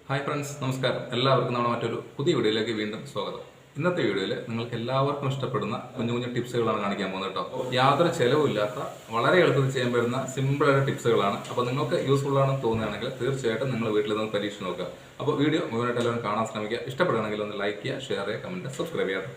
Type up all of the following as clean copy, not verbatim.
Hi friends, നമസ്കാരം. എല്ലാവർക്കും നമ്മുടെ മറ്റൊരു പുതിയ വീഡിയോയിലേക്ക് വീണ്ടും സ്വാഗതം. ഇന്നത്തെ വീഡിയോയിൽ നിങ്ങൾക്ക് എല്ലാവർക്കും ഇഷ്ടപ്പെടുന്ന കുഞ്ഞു കുഞ്ഞു ടിപ്സുകളാണ് കാണിക്കാൻ പോകുന്നത് കേട്ടോ. യാതൊരു ചെലവില്ലാത്ത വളരെ എളുപ്പത്തിൽ ചെയ്യാൻ പറ്റുന്ന സിമ്പിളായ ടിപ്സുകളാണ്. അപ്പോൾ നിങ്ങൾക്ക് യൂസ്ഫുൾ ആണെന്ന് തോന്നുകയാണെങ്കിൽ തീർച്ചയായിട്ടും നിങ്ങൾ വീട്ടിൽ നിന്ന് പരീക്ഷ നോക്കുക. അപ്പോൾ വീഡിയോ മുഴുവനായിട്ട് എല്ലാവരും കാണാൻ ശ്രമിക്കുക. ഇഷ്ടപ്പെടുകയാണെങ്കിൽ ഒന്ന് ലൈക്ക് ചെയ്യുക, ഷെയർ ചെയ്യുക, കമൻറ്റ്, സബ്സ്ക്രൈബ് ചെയ്യുക.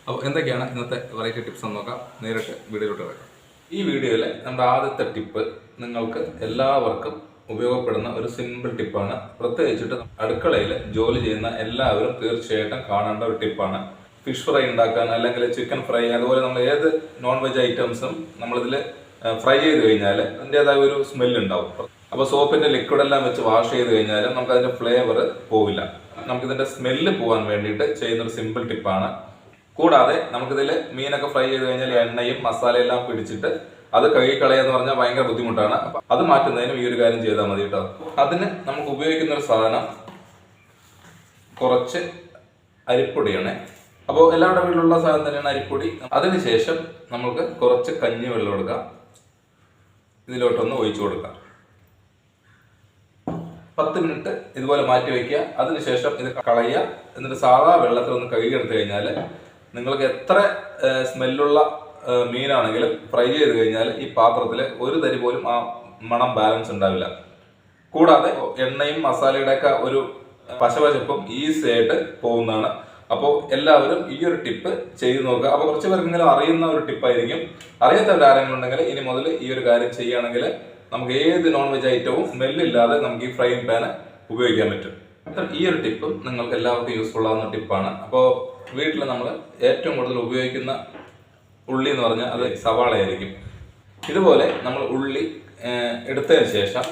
അപ്പോൾ എന്തൊക്കെയാണ് ഇന്നത്തെ വെറൈറ്റി ടിപ്സ് എന്ന് നോക്കാം. നേരിട്ട് വീഡിയോയിലോട്ട് വരാം. ഈ വീഡിയോയിൽ നമ്മുടെ ആദ്യത്തെ ടിപ്പ് നിങ്ങൾക്ക് എല്ലാവർക്കും ഉപയോഗപ്പെടുന്ന ഒരു സിമ്പിൾ ടിപ്പാണ്. പ്രത്യേകിച്ചിട്ട് അടുക്കളയിൽ ജോലി ചെയ്യുന്ന എല്ലാവരും തീർച്ചയായിട്ടും കാണേണ്ട ഒരു ടിപ്പാണ്. ഫിഷ് ഫ്രൈ ഉണ്ടാക്കാൻ അല്ലെങ്കിൽ ചിക്കൻ ഫ്രൈ, അതുപോലെ നമ്മൾ ഏത് നോൺ വെജ് ഐറ്റംസും നമ്മളിതിൽ ഫ്രൈ ചെയ്ത് കഴിഞ്ഞാൽ അതിൻ്റെതായ ഒരു സ്മെല്ല് ഉണ്ടാവും. അപ്പോൾ സോപ്പിന്റെ ലിക്വിഡ് എല്ലാം വെച്ച് വാഷ് ചെയ്ത് കഴിഞ്ഞാലും നമുക്ക് അതിന്റെ ഫ്ലേവർ പോവില്ല. നമുക്കിതിന്റെ സ്മെല്ല് പോകാൻ വേണ്ടിയിട്ട് ചെയ്യുന്ന ഒരു സിമ്പിൾ ടിപ്പാണ്. കൂടാതെ നമുക്കിതിൽ മീനൊക്കെ ഫ്രൈ ചെയ്ത് കഴിഞ്ഞാൽ എണ്ണയും മസാലയെല്ലാം പിടിച്ചിട്ട് അത് കഴുകിക്കളയെന്ന് പറഞ്ഞാൽ ഭയങ്കര ബുദ്ധിമുട്ടാണ്. അപ്പൊ അത് മാറ്റുന്നതിനും ഈ ഒരു കാര്യം ചെയ്താൽ മതി കേട്ടോ. അതിന് നമുക്ക് ഉപയോഗിക്കുന്ന ഒരു സാധനം കുറച്ച് അരിപ്പൊടിയാണ്. അപ്പോൾ എല്ലാവരുടെ വീട്ടിലുള്ള സാധനം തന്നെയാണ് അരിപ്പൊടി. അതിനുശേഷം നമുക്ക് കുറച്ച് കഞ്ഞി വെള്ളം എടുക്കാം, ഇതിലോട്ടൊന്ന് ഒഴിച്ചു കൊടുക്കാം. 10 മിനിറ്റ് ഇതുപോലെ മാറ്റി വയ്ക്കുക. അതിനുശേഷം ഇത് കളയുക. എന്നിട്ട് സാധാ വെള്ളത്തിൽ ഒന്ന് കഴുകിയെടുത്തു കഴിഞ്ഞാൽ നിങ്ങൾക്ക് എത്ര സ്മെല്ലുള്ള മീനാണെങ്കിലും ഫ്രൈ ചെയ്ത് കഴിഞ്ഞാൽ ഈ പാത്രത്തിൽ ഒരു തരി പോലും ആ മണം ബാലൻസ് ഉണ്ടാവില്ല. കൂടാതെ എണ്ണയും മസാലയുടെ ഒക്കെ ഒരു പശപശപ്പും ഈസി ആയിട്ട് പോകുന്നതാണ്. അപ്പോൾ എല്ലാവരും ഈ ഒരു ടിപ്പ് ചെയ്ത് നോക്കുക. അപ്പോൾ കുറച്ച് പേർക്കെങ്കിലും അറിയുന്ന ഒരു ടിപ്പായിരിക്കും. അറിയാത്തവരാരെങ്കിലും ഉണ്ടെങ്കിൽ ഇനി മുതൽ ഈ ഒരു കാര്യം ചെയ്യുകയാണെങ്കിൽ നമുക്ക് ഏത് നോൺ വെജ് ഐറ്റവും സ്മെല്ലില്ലാതെ നമുക്ക് ഈ ഫ്രൈ പാന് ഉപയോഗിക്കാൻ പറ്റും. ഈ ഒരു ടിപ്പും നിങ്ങൾക്ക് എല്ലാവർക്കും യൂസ്ഫുൾ ആവുന്ന ടിപ്പാണ്. അപ്പോൾ വീട്ടിൽ നമ്മൾ ഏറ്റവും കൂടുതൽ ഉപയോഗിക്കുന്ന ഉള്ളി എന്ന് പറഞ്ഞാൽ അത് സവാളയായിരിക്കും. ഇതുപോലെ നമ്മൾ ഉള്ളി എടുത്തതിന് ശേഷം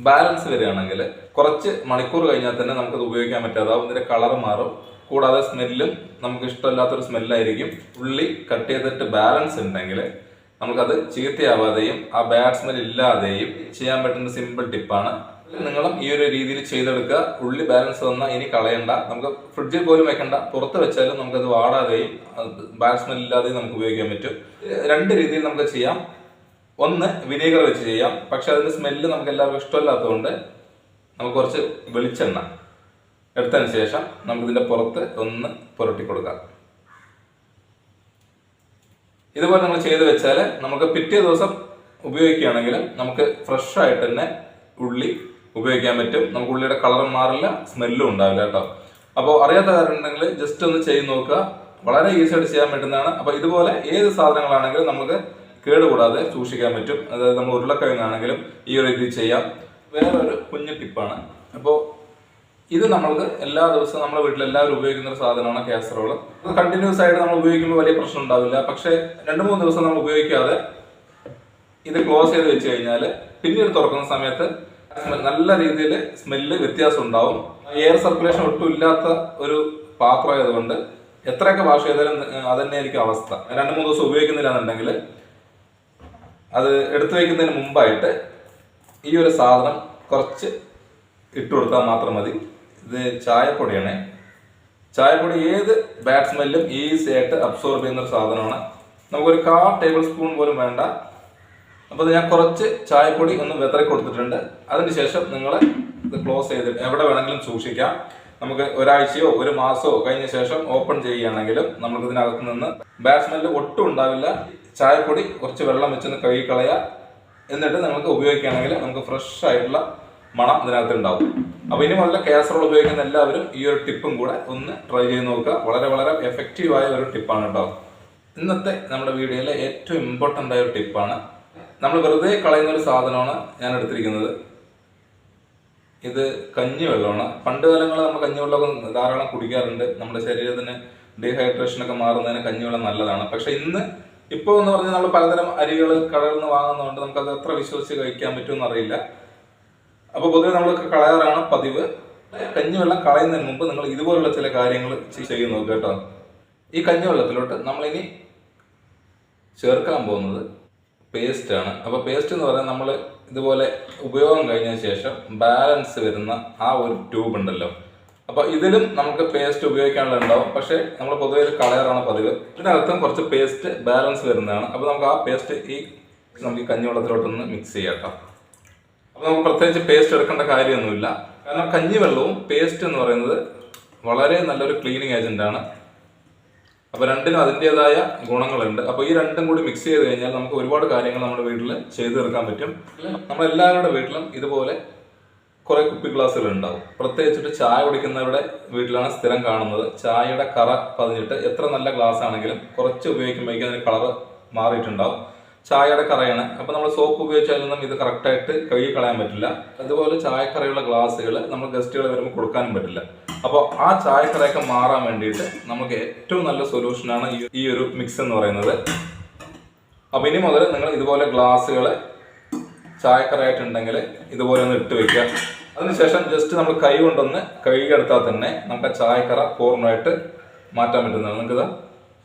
ബാലൻസ് വരികയാണെങ്കിൽ കുറച്ച് മണിക്കൂർ കഴിഞ്ഞാൽ തന്നെ നമുക്കത് ഉപയോഗിക്കാൻ പറ്റാതാവും. ഇതിന്റെ കളർ മാറും. കൂടാതെ സ്മെല്ലും നമുക്ക് ഇഷ്ടമില്ലാത്തൊരു സ്മെല്ലായിരിക്കും. ഉള്ളി കട്ട് ചെയ്തിട്ട് ബാലൻസ് ഉണ്ടെങ്കിൽ നമുക്കത് ചീത്തയാവാതെയും ആ ബാഡ് സ്മെൽ ഇല്ലാതെയും ചെയ്യാൻ പറ്റുന്ന സിമ്പിൾ ടിപ്പാണ്. നിങ്ങളും ഈ ഒരു രീതിയിൽ ചെയ്തെടുക്കുക. ഉള്ളി ബാലൻസ് വന്നാൽ ഇനി കളയണ്ട, നമുക്ക് ഫ്രിഡ്ജിൽ പോലും വെക്കണ്ട, പുറത്ത് വെച്ചാലും നമുക്കത് വാടാതെയും ബാഡ് സ്മെൽ ഇല്ലാതെയും നമുക്ക് ഉപയോഗിക്കാൻ പറ്റും. 2 രീതിയിൽ നമുക്ക് ചെയ്യാം. ഒന്ന് വിനീഗർ വെച്ച് ചെയ്യാം, പക്ഷെ അതിന്റെ സ്മെല്ല് നമുക്ക് എല്ലാവർക്കും ഇഷ്ടമില്ലാത്തതുകൊണ്ട് നമുക്ക് കുറച്ച് വെളിച്ചെണ്ണ എടുത്തതിന് ശേഷം നമുക്കിതിന്റെ പുറത്ത് ഒന്ന് പുരട്ടി കൊടുക്കാം. ഇതുപോലെ നമ്മൾ ചെയ്ത് വെച്ചാൽ നമുക്ക് പിറ്റേ ദിവസം ഉപയോഗിക്കുകയാണെങ്കിൽ നമുക്ക് ഫ്രഷ് ആയിട്ട് തന്നെ ഉള്ളി ഉപയോഗിക്കാൻ പറ്റും. നമുക്ക് ഉള്ളിയുടെ കളറും മാറില്ല, സ്മെല്ലും ഉണ്ടാവില്ല കേട്ടോ. അപ്പോൾ അറിയാത്തവരുണ്ടെങ്കിൽ ജസ്റ്റ് ഒന്ന് ചെയ്ത് നോക്കുക. വളരെ ഈസി ആയിട്ട് ചെയ്യാൻ പറ്റുന്നതാണ്. അപ്പോൾ ഇതുപോലെ ഏത് സാധനങ്ങളാണെങ്കിലും നമുക്ക് കേടുകൂടാതെ സൂക്ഷിക്കാൻ പറ്റും. അതായത് നമ്മൾ ഉരുളക്കിഴങ്ങാണെങ്കിലും ഈ ഒരു രീതിയിൽ ചെയ്യാം. വേറൊരു കുഞ്ഞു ടിപ്പാണ്. അപ്പോൾ ഇത് നമ്മൾക്ക് എല്ലാ ദിവസവും നമ്മുടെ വീട്ടിൽ എല്ലാവരും ഉപയോഗിക്കുന്ന ഒരു സാധനമാണ് കാസറോള്. അത് കണ്ടിന്യൂസ് ആയിട്ട് നമ്മൾ ഉപയോഗിക്കുമ്പോൾ വലിയ പ്രശ്നം ഉണ്ടാവില്ല. പക്ഷേ 2-3 ദിവസം നമ്മൾ ഉപയോഗിക്കാതെ ഇത് ക്ലോസ് ചെയ്ത് വെച്ച് കഴിഞ്ഞാൽ പിന്നീട് തുറക്കുന്ന സമയത്ത് നല്ല രീതിയിൽ സ്മെല്ല് വ്യത്യാസം ഉണ്ടാവും. എയർ സർക്കുലേഷൻ ഒട്ടും ഇല്ലാത്ത ഒരു പാത്രം ആയതുകൊണ്ട് എത്രയൊക്കെ വാഷ് ചെയ്താലും അതന്നെയായിരിക്കും അവസ്ഥ. 2-3 ദിവസം ഉപയോഗിക്കുന്നില്ല എന്നുണ്ടെങ്കിൽ അത് എടുത്തു വയ്ക്കുന്നതിന് മുമ്പായിട്ട് ഈ ഒരു സാധനം കുറച്ച് ഇട്ട് കൊടുത്താൽ മാത്രം മതി. ഇത് ചായപ്പൊടിയാണ്. ചായപ്പൊടി ഏത് ബാഡ് സ്മെല്ലും ഈസി ആയിട്ട് അബ്സോർബ് ചെയ്യുന്ന ഒരു സാധനമാണ്. നമുക്കൊരു 1/4 ടേബിൾ സ്പൂൺ പോലും വേണ്ട. അപ്പോൾ ഞാൻ കുറച്ച് ചായപ്പൊടി ഒന്ന് വെതറി കൊടുത്തിട്ടുണ്ട്. അതിനുശേഷം നിങ്ങൾ ഇത് ക്ലോസ് ചെയ്തിട്ട് എവിടെ വേണമെങ്കിലും സൂക്ഷിക്കാം. നമുക്ക് ഒരാഴ്ചയോ 1 മാസമോ കഴിഞ്ഞ ശേഷം ഓപ്പൺ ചെയ്യുകയാണെങ്കിലും നമുക്ക് ഇതിനകത്ത് നിന്ന് ബാഡ് സ്മെല്ല് ഒട്ടും ഉണ്ടാവില്ല. ചായപ്പൊടി കുറച്ച് വെള്ളം വെച്ചൊന്ന് കഴുകിക്കളയുക. എന്നിട്ട് നിങ്ങൾക്ക് ഉപയോഗിക്കുകയാണെങ്കിൽ നമുക്ക് ഫ്രഷ് ആയിട്ടുള്ള മണം ഇതിനകത്ത് ഉണ്ടാവും. അപ്പോൾ ഇനി മുതൽ കാസറോൾ ഉപയോഗിക്കുന്ന എല്ലാവരും ഈ ഒരു ടിപ്പും കൂടെ ഒന്ന് ട്രൈ ചെയ്ത് നോക്കുക. വളരെ വളരെ എഫക്റ്റീവായ ഒരു ടിപ്പാണ് കേട്ടോ. ഇന്നത്തെ നമ്മുടെ വീഡിയോയിലെ ഏറ്റവും ഇമ്പോർട്ടൻ്റ് ആയ ഒരു ടിപ്പാണ്. നമ്മൾ വെറുതെ കളയുന്ന ഒരു സാധനമാണ് ഞാൻ എടുത്തിരിക്കുന്നത്. ഇത് കഞ്ഞിവെള്ളമാണ്. പണ്ട് കാലങ്ങളിൽ നമ്മൾ കഞ്ഞിവെള്ളമൊക്കെ ധാരാളം കുടിക്കാറുണ്ട്. നമ്മുടെ ശരീരത്തിന് ഡീഹൈഡ്രേഷനൊക്കെ മാറുന്നതിന് കഞ്ഞിവെള്ളം നല്ലതാണ്. പക്ഷെ ഇപ്പോൾ എന്ന് പറഞ്ഞാൽ നമ്മൾ പലതരം അരികൾ കടകളിൽ നിന്ന് വാങ്ങുന്നതുകൊണ്ട് നമുക്കത് എത്ര വിശ്വസിച്ച് കഴിക്കാൻ പറ്റുമെന്ന് അറിയില്ല. അപ്പോൾ പൊതുവെ നമ്മളൊക്കെ കളയാറാണ് പതിവ്. കഞ്ഞിവെള്ളം കളയുന്നതിന് മുമ്പ് നിങ്ങൾ ഇതുപോലുള്ള ചില കാര്യങ്ങൾ ചെയ്ത് നോക്കുക കേട്ടോ. ഈ കഞ്ഞിവെള്ളത്തിലോട്ട് നമ്മളിനി ചേർക്കാൻ പോകുന്നത് പേസ്റ്റ് ആണ്. അപ്പോൾ പേസ്റ്റ് എന്ന് പറഞ്ഞാൽ നമ്മൾ ഇതുപോലെ ഉപയോഗം കഴിഞ്ഞ ശേഷം ബാലൻസ് വരുന്ന ആ ഒരു ട്യൂബ് ഉണ്ടല്ലോ, അപ്പോൾ ഇതിലും നമുക്ക് പേസ്റ്റ് ഉപയോഗിക്കാനുള്ള ഉണ്ടാവും. പക്ഷേ നമ്മൾ പൊതുവെ ഇത് കളയാറാണ് പതിവ്. ഇതിനകത്തും കുറച്ച് പേസ്റ്റ് ബാലൻസ് വരുന്നതാണ്. അപ്പോൾ നമുക്ക് ആ പേസ്റ്റ് നമുക്ക് ഈ കഞ്ഞിവെള്ളത്തിലോട്ടൊന്ന് മിക്സ് ചെയ്യാം കേട്ടോ. അപ്പോൾ നമുക്ക് പ്രത്യേകിച്ച് പേസ്റ്റ് എടുക്കേണ്ട കാര്യമൊന്നുമില്ല. കാരണം കഞ്ഞിവെള്ളവും പേസ്റ്റ് എന്ന് പറയുന്നത് വളരെ നല്ലൊരു ക്ലീനിങ് ഏജന്റാണ്. അപ്പോൾ രണ്ടിനും അതിൻ്റെതായ ഗുണങ്ങളുണ്ട്. അപ്പോൾ ഈ രണ്ടും കൂടി മിക്സ് ചെയ്ത് കഴിഞ്ഞാൽ നമുക്ക് ഒരുപാട് കാര്യങ്ങൾ നമ്മുടെ വീട്ടിൽ ചെയ്തു തീർക്കാൻ പറ്റും. നമ്മളെല്ലാവരുടെ വീട്ടിലും ഇതുപോലെ കുറേ കുപ്പി ഗ്ലാസ്സുകൾ ഉണ്ടാവും. പ്രത്യേകിച്ചിട്ട് ചായ കുടിക്കുന്നവരുടെ വീട്ടിലാണ് സ്ഥിരം കാണുന്നത്. ചായയുടെ കറ പതിഞ്ഞിട്ട് എത്ര നല്ല ഗ്ലാസ് ആണെങ്കിലും കുറച്ച് ഉപയോഗിക്കുമ്പോഴേക്കും അതിന് കളറ് മാറിയിട്ടുണ്ടാവും. ചായയുടെ കറയാണ്. അപ്പോൾ നമ്മൾ സോപ്പ് ഉപയോഗിച്ചാലൊന്നും ഇത് കറക്റ്റായിട്ട് കഴുകി കളയാൻ പറ്റില്ല. അതുപോലെ ചായക്കറയുള്ള ഗ്ലാസ്സുകൾ നമ്മൾ ഗസ്റ്റുകൾ വരുമ്പോൾ കൊടുക്കാനും പറ്റില്ല. അപ്പോൾ ആ ചായക്കറയൊക്കെ മാറാൻ വേണ്ടിയിട്ട് നമുക്ക് ഏറ്റവും നല്ല സൊല്യൂഷനാണ് ഈ ഒരു മിക്സ് എന്ന് പറയുന്നത്. അപ്പോൾ ഇനി മുതൽ നിങ്ങൾ ഇതുപോലെ ഗ്ലാസ്സുകൾ ചായക്കറയായിട്ടുണ്ടെങ്കിൽ ഇതുപോലെ ഒന്ന് ഇട്ട് വയ്ക്കുക. അതിനുശേഷം ജസ്റ്റ് നമ്മൾ കൈ കൊണ്ടൊന്ന് കഴുകിയെടുത്താൽ തന്നെ നമുക്ക് ആ ചായക്കറ പൂർണ്ണമായിട്ട് മാറ്റാൻ പറ്റുന്നതാണ്. നിങ്ങൾക്കിത്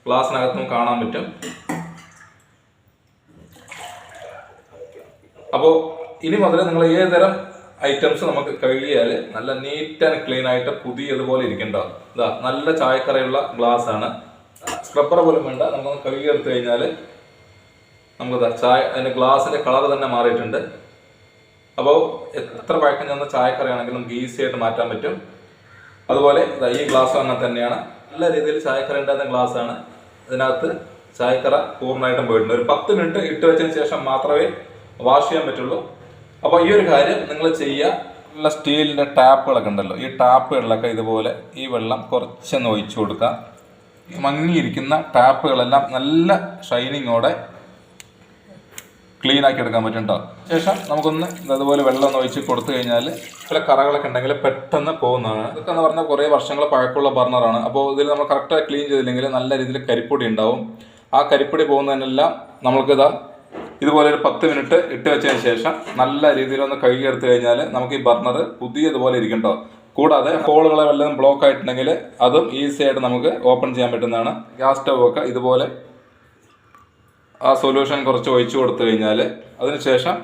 ഗ്ലാസ്സിനകത്തും കാണാൻ പറ്റും. അപ്പോൾ ഇനി മുതൽ നിങ്ങൾ ഏതുതരം ഐറ്റംസ് നമുക്ക് കഴുകിയാൽ നല്ല നീറ്റ് ആൻഡ് ക്ലീൻ ആയിട്ട് പുതിയതുപോലെ ഇരിക്കേണ്ടതാണ്. ഇതാ നല്ല ചായക്കറയുള്ള ഗ്ലാസ് ആണ്. സ്ക്രബ്ബർ പോലും വേണ്ട. നമുക്കൊന്ന് കഴുകിയെടുത്ത് കഴിഞ്ഞാൽ നമുക്കിതാ അതിൻ്റെ ഗ്ലാസിൻ്റെ കളർ തന്നെ മാറിയിട്ടുണ്ട്. അപ്പോൾ എത്ര പഴക്കം ചെന്ന ചായക്കറയാണെങ്കിലും നമുക്ക് ഈസി ആയിട്ട് മാറ്റാൻ പറ്റും. അതുപോലെ ഈ ഗ്ലാസ് അങ്ങനെ തന്നെയാണ്. നല്ല രീതിയിൽ ചായക്കറ ഉണ്ടാകുന്ന ഗ്ലാസ്സാണ്. ഇതിനകത്ത് ചായക്കറ പൂർണ്ണമായിട്ടും പോയിട്ടുണ്ട്. ഒരു 10 മിനിറ്റ് ഇട്ട് വെച്ചതിന് ശേഷം മാത്രമേ വാഷ് ചെയ്യാൻ പറ്റുള്ളൂ. അപ്പോൾ ഈ ഒരു കാര്യം നിങ്ങൾ ചെയ്യുക. നല്ല സ്റ്റീലിൻ്റെ ടാപ്പുകളൊക്കെ ഉണ്ടല്ലോ, ഈ ടാപ്പുകളിലൊക്കെ ഇതുപോലെ ഈ വെള്ളം കുറച്ചൊന്ന് ഒഴിച്ചു കൊടുക്കുക. മങ്ങിയിരിക്കുന്ന ടാപ്പുകളെല്ലാം നല്ല ഷൈനിങ്ങോടെ ക്ലീൻ ആക്കി എടുക്കാൻ പറ്റും കേട്ടോ. ശേഷം നമുക്കൊന്ന് അതുപോലെ വെള്ളം ഒന്ന് ഒഴിച്ച് കൊടുത്തു കഴിഞ്ഞാൽ ചില കറകളൊക്കെ ഉണ്ടെങ്കിൽ പെട്ടെന്ന് പോകുന്നതാണ്. ഇതൊക്കെ എന്ന് പറഞ്ഞാൽ കുറേ വർഷങ്ങൾ പഴക്കമുള്ള ബർണറാണ്. അപ്പോൾ ഇതിൽ നമ്മൾ കറക്റ്റായി ക്ലീൻ ചെയ്തില്ലെങ്കിൽ നല്ല രീതിയിൽ കരിപ്പൊടി ഉണ്ടാവും. ആ കരിപ്പൊടി പോകുന്നതിനെല്ലാം നമുക്കിതാ ഇതുപോലെ ഒരു 10 മിനിറ്റ് ഇട്ട് വെച്ചതിന് ശേഷം നല്ല രീതിയിലൊന്ന് കഴുകിയെടുത്ത് കഴിഞ്ഞാൽ നമുക്ക് ഈ ബർണർ പുതിയതുപോലെ ഇരിക്കണ്ടോ. കൂടാതെ ഹോളുകളെ വല്ലതും ബ്ലോക്ക് ആയിട്ടുണ്ടെങ്കിൽ അതും ഈസി ആയിട്ട് നമുക്ക് ഓപ്പൺ ചെയ്യാൻ പറ്റുന്നതാണ്. ഗ്യാസ് സ്റ്റവ് ഒക്കെ ഇതുപോലെ ആ സൊല്യൂഷൻ കുറച്ച് ഒഴിച്ചു കൊടുത്തു കഴിഞ്ഞാൽ അതിനുശേഷം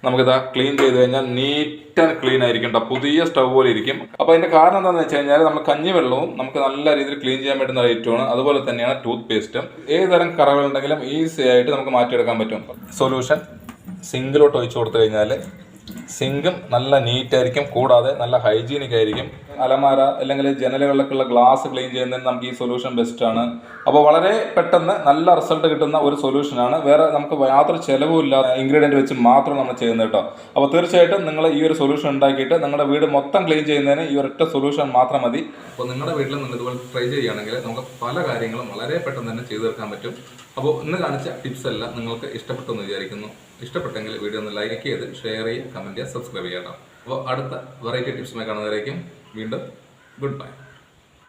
നമുക്കിതാ ക്ലീൻ ചെയ്ത് കഴിഞ്ഞാൽ നീറ്റ് ആൻഡ് ക്ലീൻ ആയിരിക്കും കേട്ടോ. പുതിയ സ്റ്റവ് പോലെ ഇരിക്കും. അപ്പോൾ അതിൻ്റെ കാരണം എന്താണെന്ന് വെച്ച് കഴിഞ്ഞാൽ നമ്മൾ കഞ്ഞിവെള്ളവും നമുക്ക് നല്ല രീതിയിൽ ക്ലീൻ ചെയ്യാൻ പറ്റുന്ന ഐറ്റമാണ്. അതുപോലെ തന്നെയാണ് ടൂത്ത് പേസ്റ്റും. ഏതുതരം കറകളുണ്ടെങ്കിലും ഈസി ആയിട്ട് നമുക്ക് മാറ്റിയെടുക്കാൻ പറ്റും. സൊല്യൂഷൻ സിങ്കിലോട്ട് ഒഴിച്ചു കൊടുത്തു കഴിഞ്ഞാൽ സിങ്കും നല്ല നീറ്റായിരിക്കും. കൂടാതെ നല്ല ഹൈജീനിക് ആയിരിക്കും. അലമാര അല്ലെങ്കിൽ ജനലുകളിലൊക്കെയുള്ള ഗ്ലാസ് ക്ലീൻ ചെയ്യുന്നതിന് നമുക്ക് ഈ സൊല്യൂഷൻ ബെസ്റ്റാണ്. അപ്പോൾ വളരെ പെട്ടെന്ന് നല്ല റിസൾട്ട് കിട്ടുന്ന ഒരു സൊല്യൂഷനാണ്. വേറെ നമുക്ക് യാതൊരു ചിലവുമില്ലാത്ത ഇൻഗ്രീഡിയൻറ്റ് വെച്ച് മാത്രം നമ്മൾ ചെയ്യുന്നത് കേട്ടോ. അപ്പോൾ തീർച്ചയായിട്ടും നിങ്ങൾ ഈ ഒരു സൊല്യൂഷൻ ഉണ്ടാക്കിയിട്ട് നിങ്ങളുടെ വീട് മൊത്തം ക്ലീൻ ചെയ്യുന്നതിന് ഈ ഒരൊറ്റ സൊല്യൂഷൻ മാത്രം മതി. അപ്പോൾ നിങ്ങളുടെ വീട്ടിൽ നിങ്ങൾ ഇതുപോലെ ട്രൈ ചെയ്യുകയാണെങ്കിൽ നമുക്ക് പല കാര്യങ്ങളും വളരെ പെട്ടെന്ന് തന്നെ ചെയ്തു തീർക്കാൻ പറ്റും. അപ്പോൾ ഇന്ന് കാണിച്ച ടിപ്സ് എല്ലാം നിങ്ങൾക്ക് ഇഷ്ടപ്പെട്ടെന്ന് വിചാരിക്കുന്നു. ഇഷ്ടപ്പെട്ടെങ്കിൽ വീഡിയോ ഒന്ന് ലൈക്ക് ചെയ്ത് ഷെയർ ചെയ്യുക, കമൻറ്റ് ചെയ്യുക, സബ്സ്ക്രൈബ് ചെയ്യാം. അപ്പോൾ അടുത്ത വെറൈറ്റി ടിപ്സുമായി കാണുന്നവരേക്കും വീണ്ടും ഗുഡ് ബൈ.